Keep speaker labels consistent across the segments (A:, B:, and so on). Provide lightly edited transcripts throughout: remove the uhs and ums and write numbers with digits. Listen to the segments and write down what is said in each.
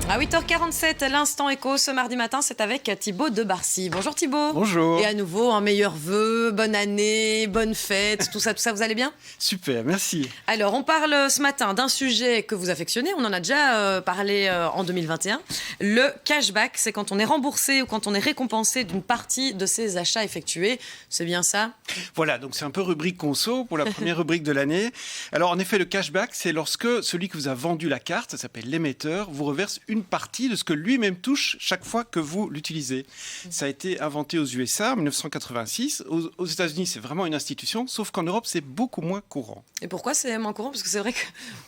A: À 8h47, l'instant écho ce mardi matin, c'est avec Thibaut de Barcy. Bonjour Thibaut.
B: Bonjour.
A: Et à nouveau, un meilleur vœu, bonne année, bonne fête, tout ça, vous allez bien ?
B: Super, merci.
A: Alors, on parle ce matin d'un sujet que vous affectionnez, on en a déjà parlé en 2021. Le cashback, c'est quand on est remboursé ou quand on est récompensé d'une partie de ses achats effectués. C'est bien ça ?
B: Voilà, donc c'est un peu rubrique conso pour la première rubrique de l'année. Alors en effet, le cashback, c'est lorsque celui qui vous a vendu la carte, ça s'appelle l'émetteur, vous reverse une partie de ce que lui-même touche chaque fois que vous l'utilisez. Ça a été inventé aux USA en 1986. Aux États-Unis, c'est vraiment une institution, sauf qu'en Europe, c'est beaucoup moins courant.
A: Et pourquoi c'est moins courant ? Parce que c'est vrai que,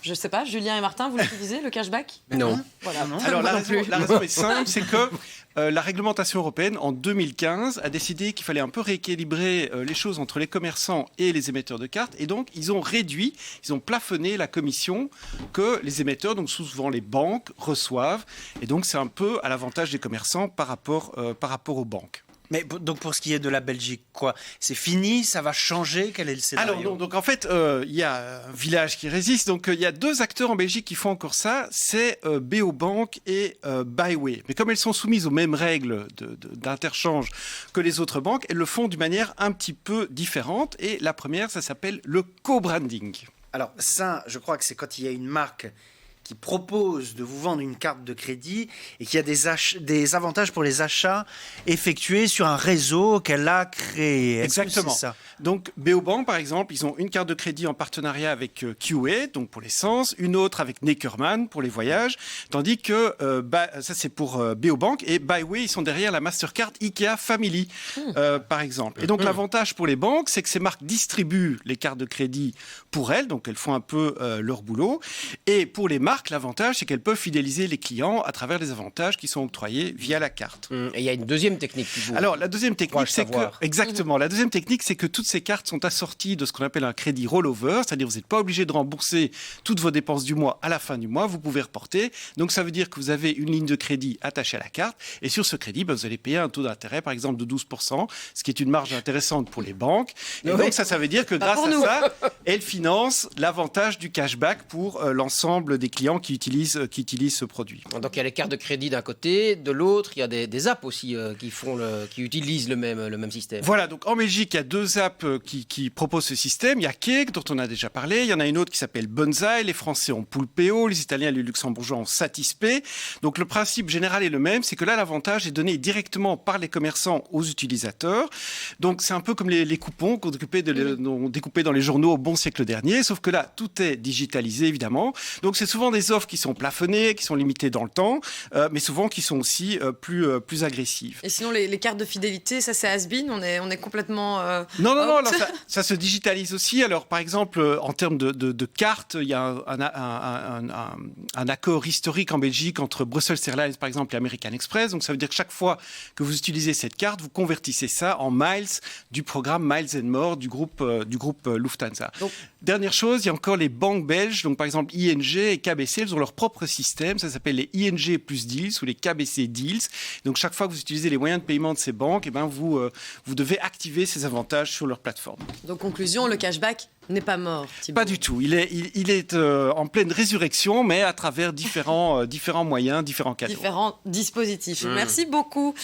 A: je ne sais pas, Julien et Martin, vous l'utilisez, le cashback ?
C: Non.
A: Voilà.
B: Alors la raison est simple, c'est que la réglementation européenne, en 2015, a décidé qu'il fallait un peu rééquilibrer les choses entre les commerçants et les émetteurs de cartes. Et donc, ils ont plafonné la commission que les émetteurs, donc souvent les banques, reçoivent. Et donc, c'est un peu à l'avantage des commerçants par rapport aux banques.
C: Mais donc pour ce qui est de la Belgique, quoi, c'est fini, ça va changer, quel est le scénario ?
B: Alors non, donc en fait, il y a un village qui résiste. Donc il y a deux acteurs en Belgique qui font encore ça, c'est Beobank et Byway. Mais comme elles sont soumises aux mêmes règles d'interchange que les autres banques, elles le font d'une manière un petit peu différente. Et la première, ça s'appelle le co-branding.
C: Alors ça, je crois que c'est quand il y a une marque qui propose de vous vendre une carte de crédit et qui a des avantages pour les achats effectués sur un réseau qu'elle a créé.
B: Exactement.
C: C'est ça ?
B: Donc Beobank, par exemple, ils ont une carte de crédit en partenariat avec QA, donc pour l'essence, une autre avec Neckermann pour les voyages, tandis que ça c'est pour Beobank, et Byway, ils sont derrière la Mastercard IKEA Family, par exemple. Et donc l'avantage pour les banques, c'est que ces marques distribuent les cartes de crédit pour elles, donc elles font un peu leur boulot, et pour les marques, l'avantage, c'est qu'elles peuvent fidéliser les clients à travers les avantages qui sont octroyés via la carte.
D: Et il y a une deuxième technique.
B: Alors, la deuxième technique, c'est que... Exactement. La deuxième technique, c'est que toutes ces cartes sont assorties de ce qu'on appelle un crédit rollover, c'est-à-dire vous n'êtes pas obligé de rembourser toutes vos dépenses du mois à la fin du mois, vous pouvez reporter. Donc, ça veut dire que vous avez une ligne de crédit attachée à la carte, et sur ce crédit, vous allez payer un taux d'intérêt, par exemple, de 12%, ce qui est une marge intéressante pour les banques. Et donc, ça veut dire que grâce à ça, elles financent l'avantage du cashback pour l'ensemble des clients qui utilisent ce produit.
D: Donc il y a les cartes de crédit d'un côté, de l'autre, il y a des apps aussi qui utilisent le même système.
B: Voilà, donc en Belgique, il y a deux apps qui proposent ce système. Il y a Cake, dont on a déjà parlé. Il y en a une autre qui s'appelle Bonzai. Les Français ont Poulpeo, les Italiens et les Luxembourgeois ont Satispay. Donc le principe général est le même, c'est que là, l'avantage est donné directement par les commerçants aux utilisateurs. Donc c'est un peu comme les coupons qu'on découpait dans les journaux au bon siècle dernier, sauf que là, tout est digitalisé, évidemment. Donc c'est souvent des offres qui sont plafonnées, qui sont limitées dans le temps, mais souvent qui sont aussi plus agressives.
A: Et sinon, les cartes de fidélité, ça c'est has-been, on est complètement...
B: Non, alors ça se digitalise aussi. Alors par exemple, en termes de cartes, il y a un accord historique en Belgique entre Brussels Airlines, par exemple, et American Express. Donc ça veut dire que chaque fois que vous utilisez cette carte, vous convertissez ça en miles du programme Miles and More du groupe Lufthansa. Donc, dernière chose, il y a encore les banques belges, donc par exemple ING et KBC, elles ont leur propre système, ça s'appelle les ING plus Deals ou les KBC Deals. Donc chaque fois que vous utilisez les moyens de paiement de ces banques, vous devez activer ces avantages sur leur plateforme.
A: Donc conclusion, le cashback n'est pas mort, Thibaut.
B: Pas du tout, il est en pleine résurrection, mais à travers différents moyens, différents canaux.
A: Différents dispositifs. Merci beaucoup.